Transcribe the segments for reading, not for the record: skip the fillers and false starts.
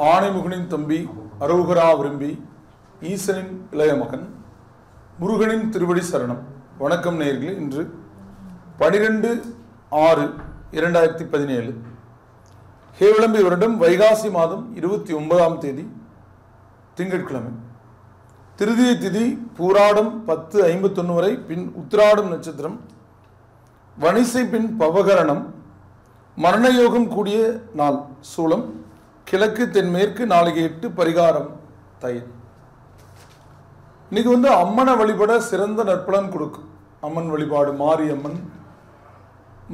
ஆனைமுகனின் தம்பி அரோகரா விரும்பி ஈசனின் இளைய மகன் முருகனின் திருவடி சரணம். வணக்கம் நேயர்களே. இன்று 12/6/2017 ஹேவிளம்பி வருடம் வைகாசி மாதம் 29ஆம் தேதி திங்கட்கிழமை. திருதியை திதி பூராடம் 10:51 வரை, பின் உத்திராடம் நட்சத்திரம், வணிசை, பின் பவகரணம், மரணயோகம் கூடிய நாள், சூலம் கிழக்கு தென்மேற்கு, நாளைக்கு 8 பரிகாரம் தயிர். இன்னைக்கு அம்மனை வழிபட சிறந்த நற்பலன் கொடுக்கும். அம்மன் வழிபாடு மாரியம்மன்,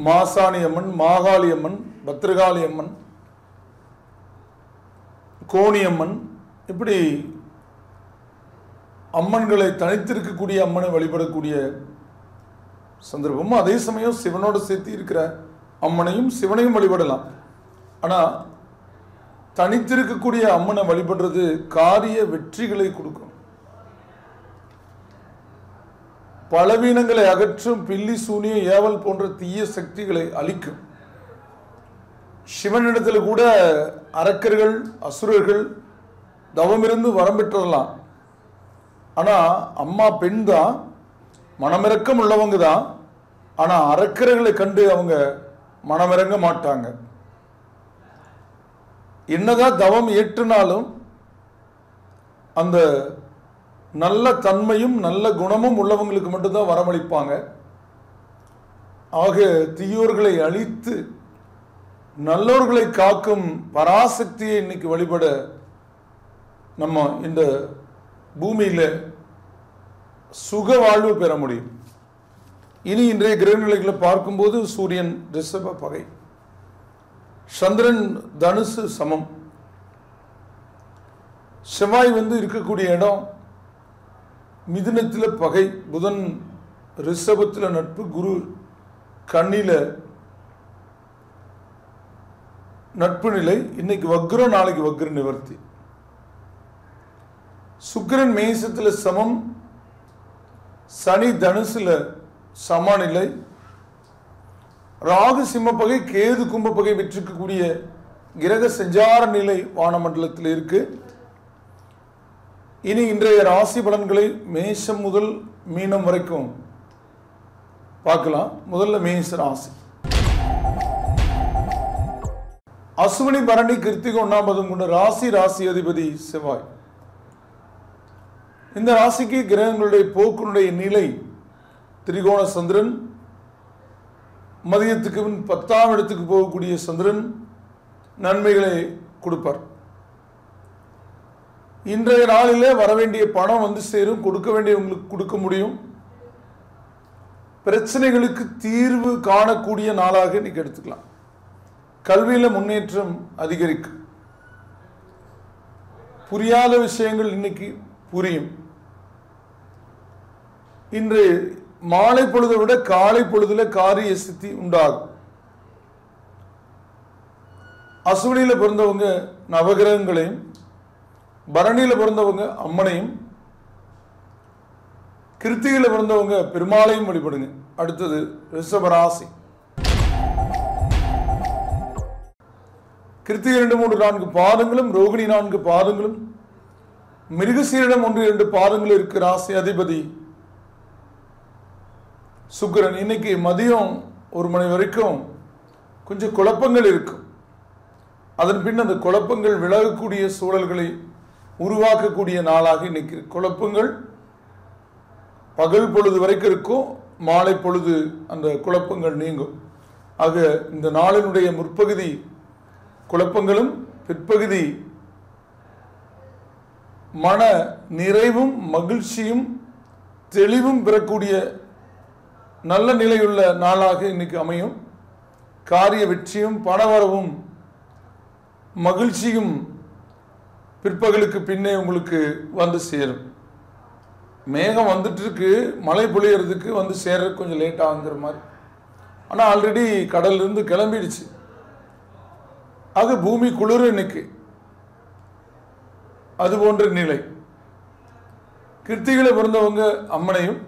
மாசாணி அம்மன், மாகாளி அம்மன், பத்ரகாளி அம்மன், கோணியம்மன், இப்படி அம்மன்களை தனித்திருக்கக்கூடிய அம்மனை வழிபடக்கூடிய சந்தர்ப்பமும், அதே சமயம் சிவனோடு சேர்த்து இருக்கிற அம்மனையும் சிவனையும் வழிபடலாம். ஆனால் தனித்திருக்கக்கூடிய அம்மனை வழிபடுறது காரிய வெற்றிகளை கொடுக்கும். பலவீனங்களை அகற்றும், பில்லி சூனியம் ஏவல் போன்ற தீய சக்திகளை அழிக்கும். சிவனிடத்தில் கூட அரக்கர்கள் அசுரர்கள் தவமிருந்து வரம் பெற்றலாம். ஆனால் அம்மா பெண் தான், மனமிறக்கம் உள்ளவங்க தான். ஆனால் அரக்கர்களை கண்டு அவங்க மனமிறங்க மாட்டாங்க. என்னதான் தவம் ஏற்றினாலும் அந்த நல்ல தன்மையும் நல்ல குணமும் உள்ளவங்களுக்கு மட்டும்தான் வரமளிப்பாங்க. ஆக தீயோர்களை அழித்து நல்லோர்களை காக்கும் பராசக்தியை இன்னைக்கு வழிபட நம்ம இந்த பூமியில் சுக வாழ்வு பெற முடியும். இனி இன்றைய கிரகநிலைகளை பார்க்கும்போது சூரியன் ரிஷப பகை, சந்திரன் தனுசு சமம், செவ்வாய் இருக்கக்கூடிய இடம் மிதுனத்தில் பகை, புதன் ரிஷபத்தில் நட்பு, குரு கண்ணில நட்பு நிலை. இன்னைக்கு வக்ரம், நாளைக்கு வக்ர நிவர்த்தி. சுக்கிரன் மேசத்தில் சமம், சனி தனுசுல சமநிலை, ராகு சிம்மப்பகை, கேது கும்பப்பகை வெற்றிக்கக்கூடிய கிரக சஞ்சார நிலை வானமண்டலத்தில் இருக்கு. இனி இன்றைய ராசி பலன்களை மேஷம் முதல் மீனம் வரைக்கும் பார்க்கலாம். முதல்ல மேஷ ராசி. அசுவினி பரணி கிருத்திகை 1ஆம் பதம் கொண்ட ராசி. ராசி அதிபதி செவ்வாய். இந்த ராசிக்கு கிரகங்களுடைய போக்குனுடைய நிலை திரிகோண சந்திரன், மதியத்துக்கு பின் 10ஆம் இடத்துக்கு போகக்கூடிய சந்திரன் நன்மைகளை கொடுப்பார். இன்றைய நாளிலே வரவேண்டிய பணம் சேரும், கொடுக்க வேண்டியவங்களுக்கு கொடுக்க முடியும். பிரச்சனைகளுக்கு தீர்வு காணக்கூடிய நாளாக இன்னைக்கு எடுத்துக்கலாம். கல்வியில முன்னேற்றம் அதிகரிக்கும். புரியாத விஷயங்கள் இன்னைக்கு புரியும். இன்று மாலை பொழுதை விட காலை பொழுதுல காரிய சித்தி உண்டாகும். அசுவினியில பிறந்தவங்க நவகிரகங்களையும், பரணியில பிறந்தவங்க அம்மனையும், கிருத்திகையில பிறந்தவங்க பெருமாளையும் வழிபடுங்க. அடுத்தது ரிஷபராசி. கிருத்திகை 2, 3, 4 பாதங்களும், ரோகிணி 4 பாதங்களும், மிருகசீரிடம் 1, 2 பாதங்களும் இருக்கு. ராசி அதிபதி சுக்கிரன். இன்னைக்கு மதியம் 1 மணி வரைக்கும் கொஞ்சம் குழப்பங்கள் இருக்கும். அதன் பின் அந்த குழப்பங்கள் விலகக்கூடிய சூழல்களை உருவாக்கக்கூடிய நாளாக இன்னைக்கு. குழப்பங்கள் பகல் பொழுது வரைக்கும் இருக்கும், மாலை பொழுது அந்த குழப்பங்கள் நீங்கும். ஆக இந்த நாளினுடைய முற்பகுதி குழப்பங்களும், பிற்பகுதி மன நிறைவும் மகிழ்ச்சியும் தெளிவும் பெறக்கூடிய நல்ல நிலையுள்ள நாளாக இன்னைக்கு அமையும். காரிய வெற்றியும் பணவரவும் மகிழ்ச்சியும் பிற்பகலுக்கு பின்னே உங்களுக்கு சேரும். மேகம் வந்துட்டு இருக்கு, மழை பொழியறதுக்கு சேர கொஞ்சம் லேட் ஆகுங்கிற மாதிரி. ஆனால் ஆல்ரெடி கடல்ல இருந்து கிளம்பிடுச்சு. அது பூமி குளிர் இன்னைக்கு. அது போன்ற நிலை. கிருத்திகையில பிறந்தவங்க அம்மனையும்,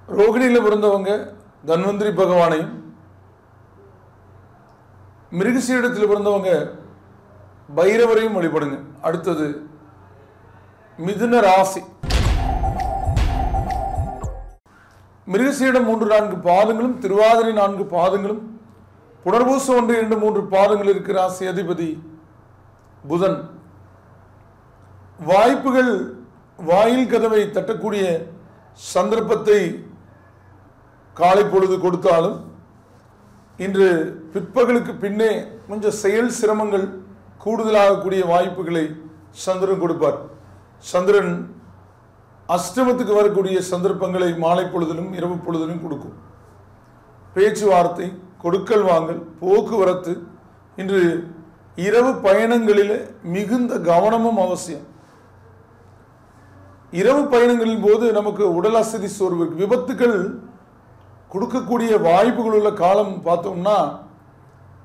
ரோகிணியில பிறந்தவங்க தன்வந்திரி பகவானையும், மிருகசீரிடத்தில் பிறந்தவங்க பைரவரையும் வழிபடுங்க. அடுத்தது மிதுன ராசி. மிருகசீரிடம் 3-4 பாதங்களும், திருவாதிரை 4 பாதங்களும், புனர்பூசம் 1-2-3 பாதங்கள் இருக்கிற ராசி அதிபதி புதன். வாய்ப்புகள் வாயில் கதவை தட்டக்கூடிய சந்தர்ப்பத்தை காலை பொழுது கொடுத்தாலும் இன்று பிற்பகலுக்கு பின்னே கொஞ்சம் செயல் சிரமங்கள் கூடுதலாகக்கூடிய வாய்ப்புகளை சந்திரன் கொடுப்பார். சந்திரன் அஷ்டமத்துக்கு வரக்கூடிய சந்தர்ப்பங்களை மாலை பொழுதிலும் இரவு பொழுதிலும் கொடுக்கும். பேச்சுவார்த்தை, கொடுக்கல் வாங்கல், போக்குவரத்து, இன்று இரவு பயணங்களில் மிகுந்த கவனமும் அவசியம். இரவு பயணங்களின் போது நமக்கு உடல் அசதி சோர்வு, விபத்துக்கள் கொடுக்கக்கூடிய வாய்ப்புகள் உள்ள காலம் பார்த்தோம்னா,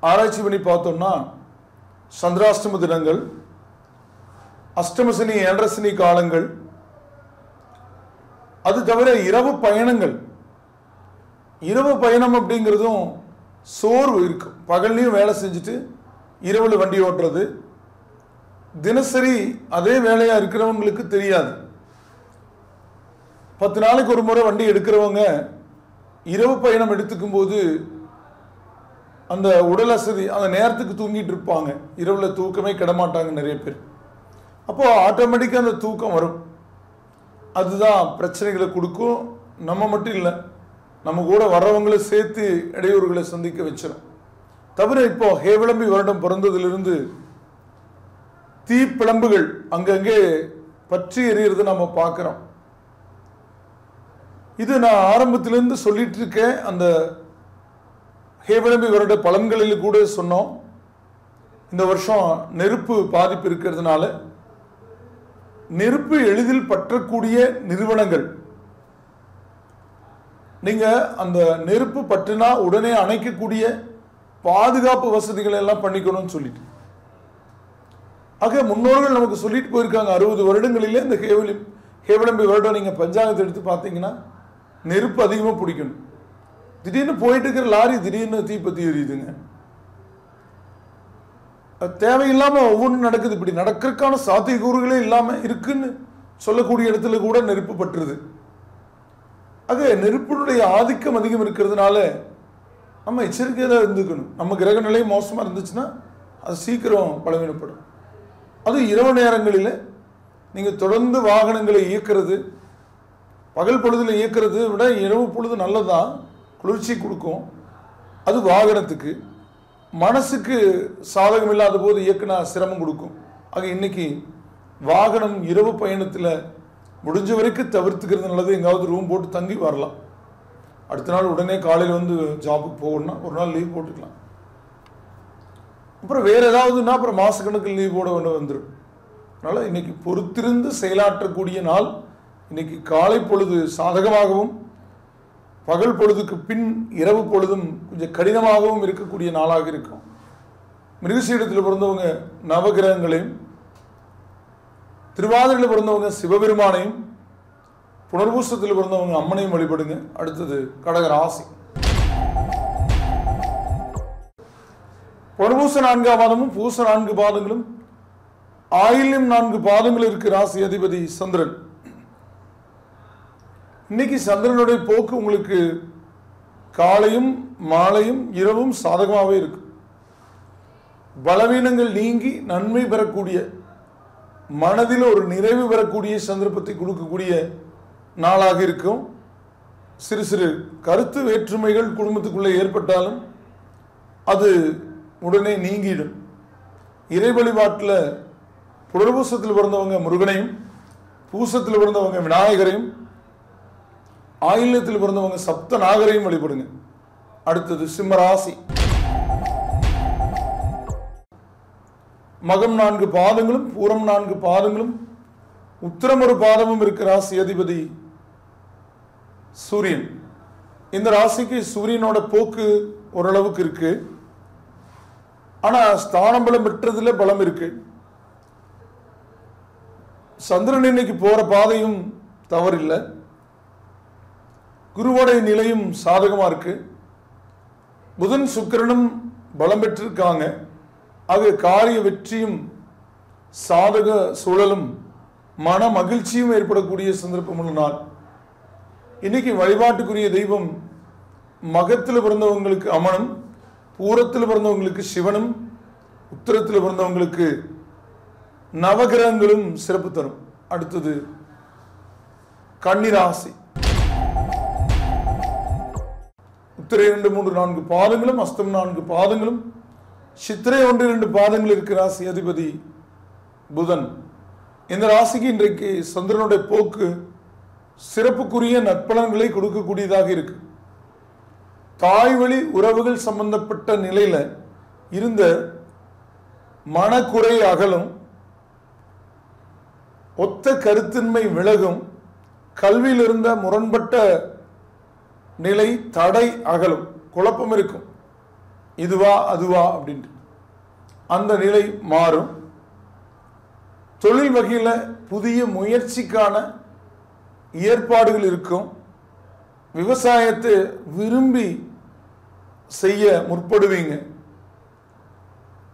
ஆராய்ச்சி பண்ணி பார்த்தோம்னா சந்திராஷ்டம தினங்கள், அஷ்டமசனி 7.5 சனி காலங்கள், அது தவிர இரவு பயணங்கள். இரவு பயணம் அப்படிங்கிறதும் சோர்வு இருக்கும். பகல்லையும் வேலை செஞ்சுட்டு இரவுல வண்டி ஓட்டுறது தினசரி அதே வேலையா இருக்கிறவங்களுக்கு தெரியாது. 10 நாளைக்கு ஒரு முறை வண்டி எடுக்கிறவங்க இரவு பயணம் எடுத்துக்கும் போது அந்த உடல் அசதி, அந்த நேரத்துக்கு தூங்கிட்டு இருப்பாங்க. இரவுல தூக்கமே கிடமாட்டாங்க நிறைய பேர். அப்போ ஆட்டோமேட்டிக்காக அந்த தூக்கம் வரும். அதுதான் பிரச்சனைகளை கொடுக்கும். நம்ம மட்டும் இல்லை, நம்ம கூட வர்றவங்களை சேர்த்து இடையூறுகளை சந்திக்க வச்சிடும். தவிர இப்போ ஹேவிளம்பி வருடம் பிறந்ததிலிருந்து தீப்பிழம்புகள் அங்கங்கே பற்றி எறிகிறது நம்ம பார்க்குறோம். இது நான் ஆரம்பத்திலிருந்து சொல்லிட்டு இருக்கேன். அந்த ஹேவிளம்பி வருட பலன்களில் கூட சொன்னோம். இந்த வருஷம் நெருப்பு பாதிப்பு இருக்கிறதுனால நெருப்பு எளிதில் பற்றக்கூடிய நிறுவனங்கள், நீங்க அந்த நெருப்பு பற்றினா உடனே அணைக்கக்கூடிய பாதுகாப்பு வசதிகளை எல்லாம் பண்ணிக்கணும்னு சொல்லிட்டு, ஆக முன்னோர்கள் நமக்கு சொல்லிட்டு போயிருக்காங்க. 60 வருடங்களிலே இந்த ஹேவிளம்பி வருடம் நீங்க பஞ்சாங்கத்தை எடுத்து பார்த்தீங்கன்னா நெருப்பு அதிகமாக பிடிக்கணும். திடீர்னு போயிட்டு இருக்கிற லாரி திடீர்னு தீப்பத்தி எரியுதுங்க. தேவையில்லாம ஒவ்வொன்றும் நடக்குது. இப்படி நடக்கிறதுக்கான சாத்தியக்கூறுகளே இல்லாம இருக்குன்னு சொல்லக்கூடிய இடத்துல கூட நெருப்பு பற்றுது. ஆக நெருப்பினுடைய ஆதிக்கம் அதிகம் இருக்கிறதுனால நம்ம எச்சரிக்கையாக தான் இருந்துக்கணும். நம்ம கிரக நிலை மோசமாக இருந்துச்சுன்னா அது சீக்கிரம் பலவீனப்படும். அது இரவு நேரங்களில் நீங்கள் தொடர்ந்து வாகனங்களை இயக்கிறது, பகல் பொழுதில் இயக்கிறது விட இரவு பொழுது நல்லதான், குளிர்ச்சி கொடுக்கும். அது வாகனத்துக்கு, மனசுக்கு சாதகம் இல்லாத போது இயக்குனா சிரமம் கொடுக்கும். ஆக இன்னைக்கு வாகனம் இரவு பயணத்தில் முடிஞ்ச வரைக்கும் தவிர்த்துக்கிறது நல்லது. எங்காவது ரூம் போட்டு தங்கி வரலாம். அடுத்த நாள் உடனே காலையில் வந்து ஜாபுக்கு போகணும்னா ஒரு நாள் லீவ் போட்டுக்கலாம். அப்புறம் வேறு ஏதாவதுன்னா அப்புறம் மாதக்கணக்கில் லீவ் போட வேண்டி வந்துடும். அதனால் இன்னைக்கு பொறுத்திருந்து செயலாற்றக்கூடிய நாள். இன்னைக்கு காலை பொழுது சாதகமாகவும் பகல் பொழுதுக்கு பின் இரவு பொழுதும் கொஞ்சம் கடினமாகவும் இருக்கக்கூடிய நாளாக இருக்கும். மிருகசீரிடத்தில் பிறந்தவங்க நவகிரகங்களையும், திருவாதிரையில் பிறந்தவங்க சிவபெருமானையும், புனர்பூசத்தில் பிறந்தவங்க அம்மனையும் வழிபடுங்க. அடுத்தது கடக ராசி. புனர்பூச 4 பாதமும் பூச 4 பாதங்களும் ஆயில்யம் 4 பாதங்கள் இருக்கு ராசி அதிபதி சந்திரன். இன்னைக்கு சந்திரனுடைய போக்கு உங்களுக்கு காலையும் மாலையும் இரவும் சாதகமாகவே இருக்கு. பலவீனங்கள் நீங்கி நன்மை பெறக்கூடிய, மனதில் ஒரு நிறைவு பெறக்கூடிய சந்தர்ப்பத்தை கொடுக்கக்கூடிய நாளாக இருக்கும். சிறு சிறு கருத்து வேற்றுமைகள் குடும்பத்துக்குள்ளே ஏற்பட்டாலும் அது உடனே நீங்கிடும். இறை வழிபாட்டில் புனர்பூசத்தில் பிறந்தவங்க முருகனையும், பூசத்தில் பிறந்தவங்க விநாயகரையும், ஆயில்யத்தில் பிறந்தவங்க சப்த நாகரையும் வழிபடுங்க. அடுத்தது சிம்மராசி. மகம் 4 பாதங்களும் பூரம் 4 பாதங்களும் உத்திரம் 1 பாதமும் இருக்கிற ராசி அதிபதி சூரியன். இந்த ராசிக்கு சூரியனோட போக்கு ஓரளவுக்கு இருக்கு. ஆனா ஸ்தானம் பலம் பெற்றதுல பலம் இருக்கு. சந்திரன் இன்னைக்கு போற பாதையும் தவறில்லை. குருவோடைய நிலையும் சாதகமா இருக்கு. புதன் சுக்கிரனும் பலம் பெற்றிருக்காங்க. ஆக காரிய வெற்றியும் சாதக சூழலும் மன மகிழ்ச்சியும் ஏற்படக்கூடிய சந்தர்ப்பமுள்ள நாள். இன்னைக்கு வழிபாட்டுக்குரிய தெய்வம் மகத்தில் பிறந்தவங்களுக்கு அமனும், பூரத்தில் பிறந்தவங்களுக்கு சிவனும், உத்திரத்தில் பிறந்தவங்களுக்கு நவகிரகங்களும் சிறப்பு தரும். அடுத்தது கன்னிராசி. உத்திரை 2, 3, 4 பாதங்களும், அஸ்தம் 4 பாதங்களும், சித்திரை 1, 2 பாதங்கள் இருக்கிற ராசி அதிபதி புதன். இந்த ராசிக்கு இன்றைக்கு சந்திரனுடைய போக்கு சிறப்புக்குரிய நற்பலன்களை கொடுக்கக்கூடியதாக இருக்கு. தாய்வழி உறவுகள் சம்பந்தப்பட்ட நிலையில இருந்த மனக்குறை அகலும், ஒத்த கருத்தின்மை விலகும், கல்வியில் இருந்த முரண்பட்ட நிலை தடை அகலும். குழப்பம் இருக்கும், இதுவா அதுவா அப்படின்ட்டு. அந்த நிலை மாறும். தொழில் வகையில் புதிய முயற்சிக்கான ஏற்பாடுகள் இருக்கும். விவசாயத்தை விரும்பி செய்ய முற்படுவீங்க.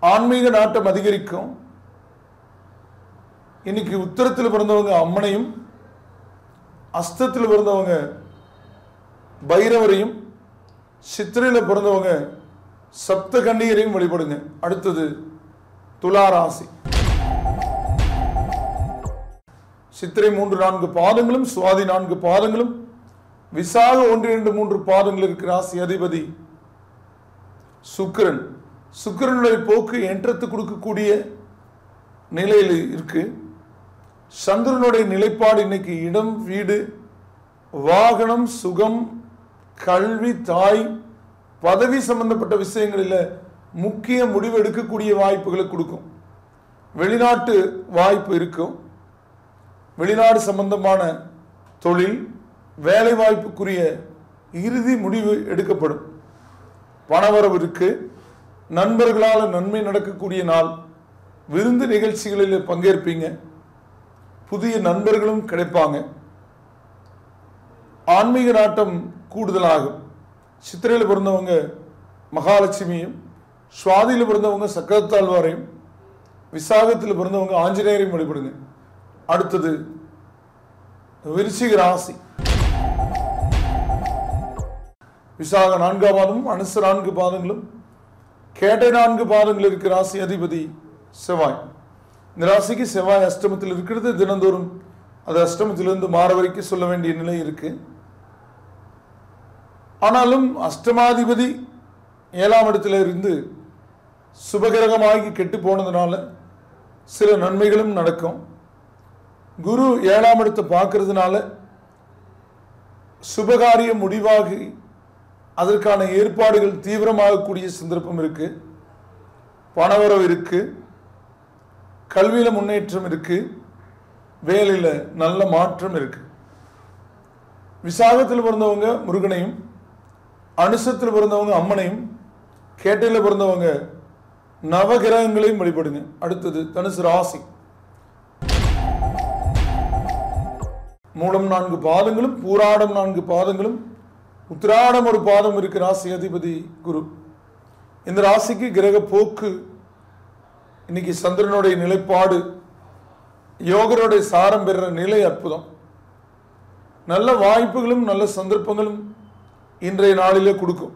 ஆன்மீக நாட்டம் அதிகரிக்கும். இன்னைக்கு உத்திரத்தில் பிறந்தவங்க அம்மனையும், அஸ்தத்தில் பிறந்தவங்க பைரவரையும், சித்திரையில் பிறந்தவங்க சப்த கன்னியரையும் வழிபடுங்க. அடுத்தது துளாராசி. சித்திரை 3, 4 பாதங்களும், சுவாதி 4 பாதங்களும், விசாக 1, 2, 3 பாதங்கள் இருக்கிற ராசி அதிபதி சுக்கிரன். சுக்கிரனுடைய போக்கு ஏற்றத்து கொடுக்கக்கூடிய நிலையில் இருக்கு. சந்திரனுடைய நிலைப்பாடு இன்னைக்கு இடம், வீடு, வாகனம், சுகம், கல்வி, தாய், பதவி சம்பந்தப்பட்ட விஷயங்களில் முக்கிய முடிவு எடுக்கக்கூடிய வாய்ப்புகளை கொடுக்கும். வெளிநாட்டு வாய்ப்பு இருக்கும். வெளிநாடு சம்பந்தமான தொழில், வேலை வாய்ப்புக்குரிய இறுதி முடிவு எடுக்கப்படும். பணவரவு இருக்கு. நண்பர்களால் நன்மை நடக்கக்கூடிய நாள். விருந்து நிகழ்ச்சிகளில் பங்கேற்பீங்க. புதிய நண்பர்களும் கிடைப்பாங்க. ஆன்மீக நாட்டம் கூடுதலாகும். சித்திரையில் பிறந்தவங்க மகாலட்சுமியும், சுவாதியில் பிறந்தவங்க சக்கரத்தாழ்வாரையும், விசாகத்தில் பிறந்தவங்க ஆஞ்சநேயரையும் வழிபடுங்க. அடுத்தது விருச்சிக ராசி. விசாக 4 பாதமும், அனுச 4 பாதங்களும், கேட்டை 4 பாதங்கள் இருக்கிற ராசி அதிபதி செவ்வாய். இந்த ராசிக்கு செவ்வாய் அஷ்டமத்தில் இருக்கிறது. தினந்தோறும் அது அஷ்டமத்திலிருந்து மாற வரைக்கும் சொல்ல வேண்டிய நிலை இருக்கு. ஆனாலும் அஷ்டமாதிபதி 7ஆம் இடத்துல இருந்து சுபகிரகமாகி கெட்டு போனதுனால சில நன்மைகளும் நடக்கும். குரு 7ஆம் இடத்தை பார்க்கறதுனால சுபகாரியம் முடிவாகி அதற்கான ஏற்பாடுகள் தீவிரமாகக்கூடிய சந்தர்ப்பம் இருக்கு. பணவரவு இருக்கு. கல்வியில முன்னேற்றம் இருக்கு. வேலையில் நல்ல மாற்றம் இருக்கு. விசாகத்தில் பிறந்தவங்க முருகனையும், அனுசத்தில் பிறந்தவங்க அம்மனையும், கேட்டையில் பிறந்தவங்க நவகிரகங்களையும் வழிபடுங்க. அடுத்தது தனுசு ராசி. மூலம் 4 பாதங்களும், பூராடம் 4 பாதங்களும், உத்திராடம் 1 பாதம் இருக்கு ராசி அதிபதி குரு. இந்த ராசிக்கு கிரக போக்கு இன்னைக்கு சந்திரனுடைய நிலைப்பாடு, யோகருடைய சாரம் பெறுற நிலை அற்புதம். நல்ல வாய்ப்புகளும் நல்ல சந்தர்ப்பங்களும் இன்றைய நாளிலே கொடுக்கும்.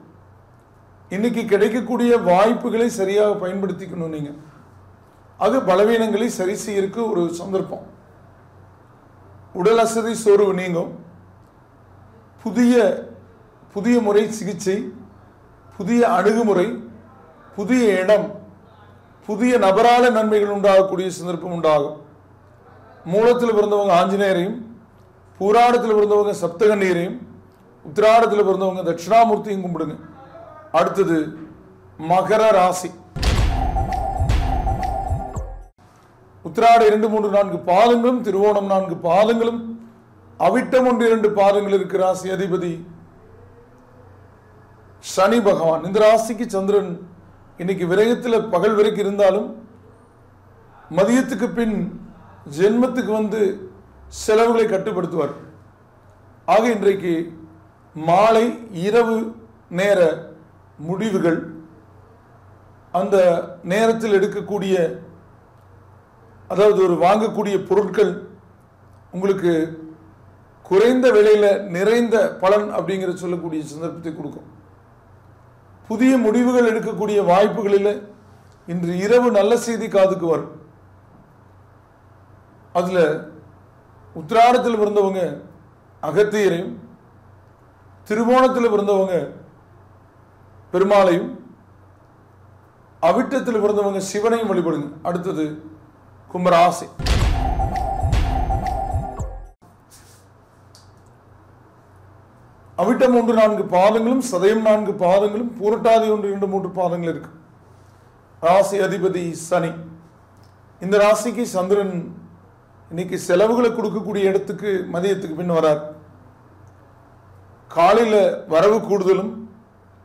இன்னைக்கு கிடைக்கக்கூடிய வாய்ப்புகளை சரியாக பயன்படுத்திக்கணும். நீங்க அது பலவீனங்களை சரி செய்யறதுக்கு ஒரு சந்தர்ப்பம். உடல் அசதி சோர்வு நீங்கும். புதிய முறை சிகிச்சை, புதிய அணுகுமுறை, புதிய இடம், புதிய நபரால நன்மைகள் உண்டாகக்கூடிய சந்தர்ப்பம் உண்டாகும். மூலத்தில் பிறந்தவங்க ஆஞ்சநேயரையும், பூராடத்தில் பிறந்தவங்க சப்தகன்னியரையும், உத்திராடத்தில் பிறந்தவங்க தட்சிணாமூர்த்தியும் கும்பிடுங்க. அடுத்தது மகர ராசி. உத்திராட 2, 3, 4 பாதங்களும், திருவோணம் 4 பாதங்களும், அவிட்டம் 1, 2 பாதங்கள் இருக்கிற ராசி அதிபதி சனி பகவான். இந்த ராசிக்கு சந்திரன் இன்னைக்கு விரயத்தில் பகல் வரைக்கும் இருந்தாலும் மதியத்துக்கு பின் ஜென்மத்துக்கு வந்து செலவுகளை கட்டுப்படுத்துவார். ஆக இன்றைக்கு மாலை இரவு நேர முடிவுகள், அந்த நேரத்தில் எடுக்கக்கூடிய, அதாவது ஒரு வாங்கக்கூடிய பொருட்கள் உங்களுக்கு குறைந்த விலையில நிறைந்த பலன் அப்படிங்கிற சொல்லக்கூடிய சந்தர்ப்பத்தை கொடுக்கும். புதிய முடிவுகள் எடுக்கக்கூடிய வாய்ப்புகளில் இன்று இரவு நல்ல செய்தி காதுக்கு வரும். அதுல உத்திராடத்தில் பிறந்தவங்க அகத்தியரையும், திருவோணத்தில் பிறந்தவங்க பெருமாளையும், அவிட்டத்தில் பிறந்தவங்க சிவனையும் வழிபடுங்க. அடுத்தது கும்பராசி. அவிட்டம் 1-4 பாதங்களும், சதயம் 4 பாதங்களும், பூரட்டாதி 1-2-3 பாதங்கள் இருக்கு. ராசி அதிபதி சனி. இந்த ராசிக்கு சந்திரன் இன்னைக்கு செலவுகளை கொடுக்கக்கூடிய இடத்துக்கு மதியத்துக்கு பின் வரார். காலையில வரவு கூடுதலும்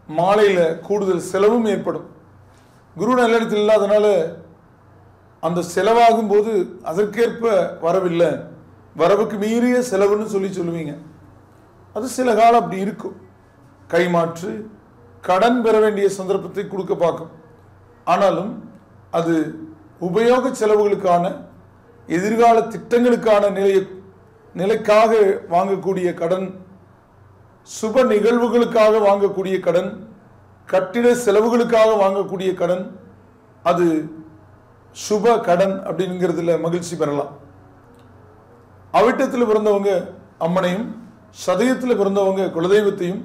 மாலையில கூடுதல் செலவும் ஏற்படும். குரு நல்ல இடத்தில் இல்லாதனால அந்த செலவாகும் போது அதற்கேற்ப வரவில்லை, வரவுக்கு மீறிய செலவுன்னு சொல்லுவீங்க. அது சில காலம் அப்படி இருக்கும். கைமாற்று கடன் பெற வேண்டிய சந்தர்ப்பத்தை கொடுக்க பார்க்கும். ஆனாலும் அது உபயோக செலவுகளுக்கான, எதிர்கால திட்டங்களுக்கான நிலைக்காக வாங்கக்கூடிய கடன், சுப நிகழ்வுகளுக்காக வாங்கக்கூடிய கடன், கட்டிட செலவுகளுக்காக வாங்கக்கூடிய கடன், அது சுப கடன் அப்படிங்கிறதுல மகிழ்ச்சி பெறலாம். அவிட்டத்தில் பிறந்தவங்க அம்மனையும், சதயத்தில் பிறந்தவங்க குலதெய்வத்தையும்,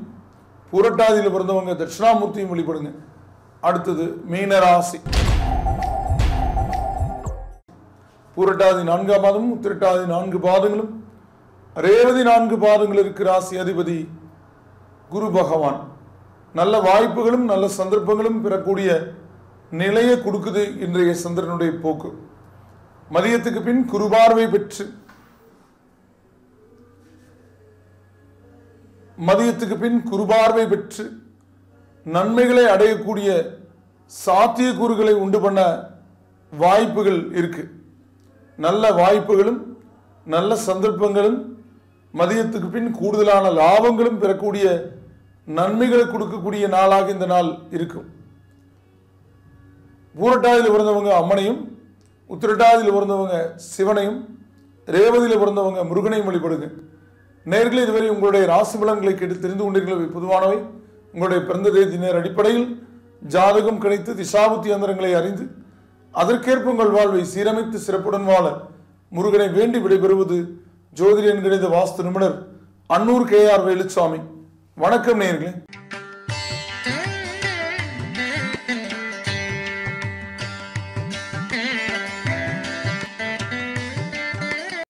பூரட்டாதியில் பிறந்தவங்க தட்சிணாமூர்த்தியும் வழிபடுங்க. அடுத்தது மீனராசி. பூரட்டாதி 4 பாதமும், உத்திரட்டாதி 4 பாதங்களும், ரேவதி 4 பாதங்கள் இருக்கு. ராசி அதிபதி குரு பகவான். நல்ல வாய்ப்புகளும் நல்ல சந்தர்ப்பங்களும் பெறக்கூடிய நிலையை கொடுக்குது இன்றைய சந்திரனுடைய போக்கு. மதியத்துக்கு பின் குருபார்வை பெற்று, நன்மைகளை அடையக்கூடிய சாத்தியக்கூறுகளை உண்டு பண்ண வாய்ப்புகள் இருக்கு. நல்ல வாய்ப்புகளும் நல்ல சந்தர்ப்பங்களும் மதியத்துக்கு பின் கூடுதலான லாபங்களும் பெறக்கூடிய நன்மைகளை கொடுக்கக்கூடிய நாளாக இந்த நாள் இருக்கும். பூரட்டாதியில் பிறந்தவங்க அம்மனையும், உத்திரட்டாதியில் பிறந்தவங்க சிவனையும், ரேவதியில் பிறந்தவங்க முருகனையும் வழிபடுங்க. நேர்களே, இதுவரை உங்களுடைய ராசி பலன்களை கேட்டு தெரிந்து கொண்டீர்கள். பொதுவானவை உங்களுடைய பிறந்த தேதி நேர அடிப்படையில் ஜாதகம் கணித்து திசாபுத்தி அந்தரங்களை அறிந்து அதற்கேற்ப உங்கள் வாழ்வை சீரமைத்து சிறப்புடன் வாழ முருகனை வேண்டி விடைபெறுவது ஜோதிட என்கிற வாஸ்து நிபுணர் அன்னூர் KR வேலுச்சாமி. வணக்கம் நேயர்களே.